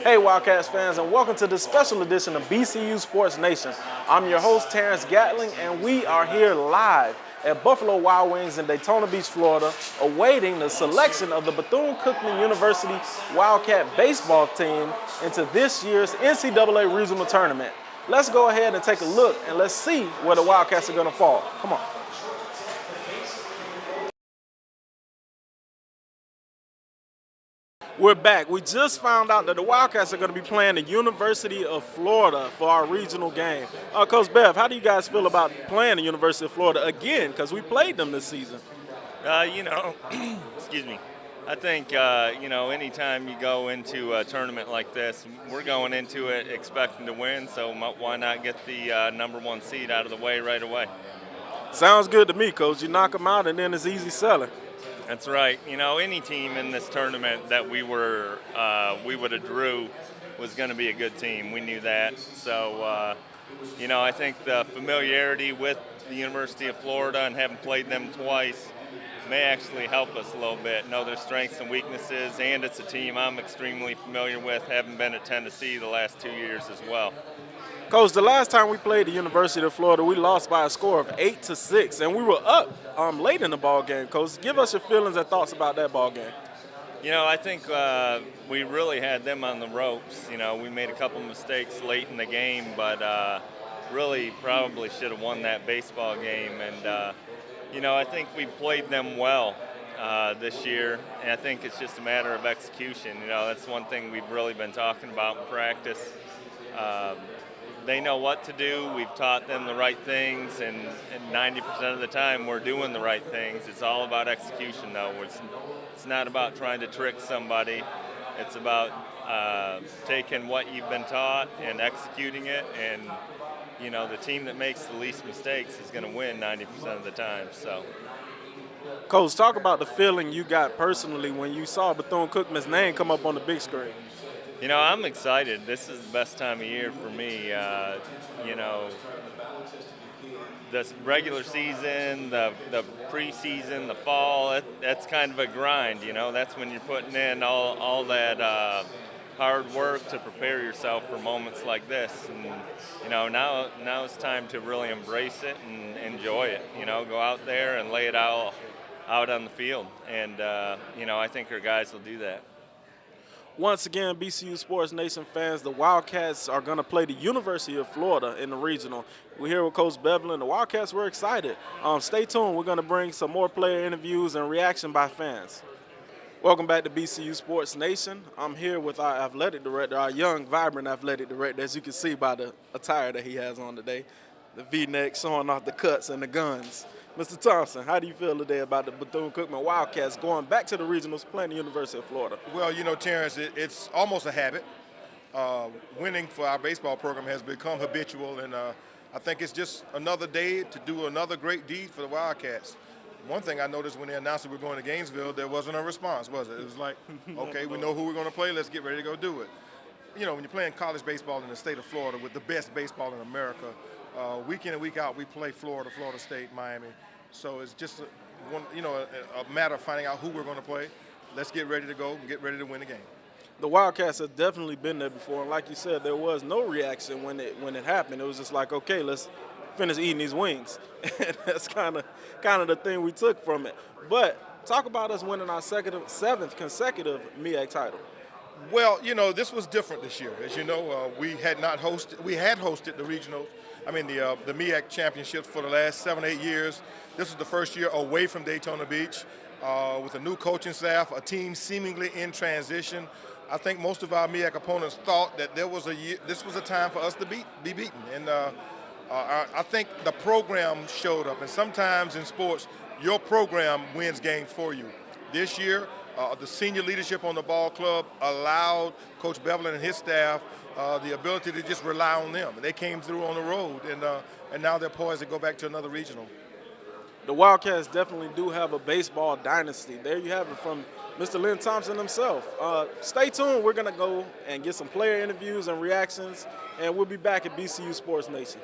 Hey Wildcats fans, and welcome to this special edition of BCU Sports Nation. I'm your host Terrence Gatling, and we are here live at Buffalo Wild Wings in Daytona Beach, Florida, awaiting the selection of the Bethune-Cookman University Wildcat baseball team into this year's NCAA regional tournament. Let's go ahead and take a look, and let's see where the Wildcats are going to fall. Come on. We're back. We just found out that the Wildcats are going to be playing the University of Florida for our regional game. Coach Bev, how do you guys feel about playing the University of Florida again? Because we played them this season. Excuse me. I think, anytime you go into a tournament like this, we're going into it expecting to win, so why not get the #1 seed out of the way right away? Sounds good to me, Coach. You knock them out, and then it's easy selling. That's right. Any team in this tournament that we would have drew was going to be a good team. We knew that. So, I think the familiarity with the University of Florida and having played them twice may actually help us a little bit, know their strengths and weaknesses, and it's a team I'm extremely familiar with, having been at Tennessee the last 2 years as well. Coach, the last time we played the University of Florida, we lost by a score of 8-6, and we were up late in the ball game. Coach, give us your feelings and thoughts about that ball game. I think we really had them on the ropes. We made a couple mistakes late in the game, but really probably should have won that baseball game. And I think we played them well this year, and I think it's just a matter of execution. That's one thing we've really been talking about in practice. They know what to do. We've taught them the right things, and 90% of the time we're doing the right things. It's all about execution, though. It's not about trying to trick somebody. It's about taking what you've been taught and executing it, and the team that makes the least mistakes is going to win 90% of the time. So, Coach, talk about the feeling you got personally when you saw Bethune-Cookman's name come up on the big screen. I'm excited. This is the best time of year for me. The regular season, the preseason, the fall, that's kind of a grind, That's when you're putting in all that hard work to prepare yourself for moments like this. And, now it's time to really embrace it and enjoy it, Go out there and lay it out on the field. And, I think our guys will do that. Once again, BCU Sports Nation fans, the Wildcats are going to play the University of Florida in the regional. We're here with Coach Bevelin. The Wildcats, we're excited. Stay tuned. We're going to bring some more player interviews and reaction by fans. Welcome back to BCU Sports Nation. I'm here with our athletic director, our young, vibrant athletic director, as you can see by the attire that he has on today. The V-neck showing off the cuts and the guns. Mr. Thompson, how do you feel today about the Bethune-Cookman Wildcats going back to the regionals playing the University of Florida? Well, Terrence, it's almost a habit. Winning for our baseball program has become habitual, and I think it's just another day to do another great deed for the Wildcats. One thing I noticed when they announced that we're going to Gainesville, there wasn't a response, was it? It was like, okay, we know who we're going to play, let's get ready to go do it. When you're playing college baseball in the state of Florida with the best baseball in America, week in and week out, we play Florida, Florida State, Miami. So it's just a matter of finding out who we're going to play. Let's get ready to go and get ready to win the game. The Wildcats have definitely been there before, and like you said, there was no reaction when it happened. It was just like, okay, let's finish eating these wings. And that's kind of the thing we took from it. But talk about us winning our seventh consecutive MEAC title. Well, this was different this year. As you know, we had hosted the regional. The MEAC championships for the last 7-8 years. This was the first year away from Daytona Beach with a new coaching staff, a team seemingly in transition. I think most of our MEAC opponents thought that this was a time for us to be beaten. And I think the program showed up. And sometimes in sports, your program wins games for you. This year, the senior leadership on the ball club allowed Coach Bevelin and his staff the ability to just rely on them. They came through on the road, and now they're poised to go back to another regional. The Wildcats definitely do have a baseball dynasty. There you have it from Mr. Lynn Thompson himself. Stay tuned. We're going to go and get some player interviews and reactions, and we'll be back at BCU Sports Nation.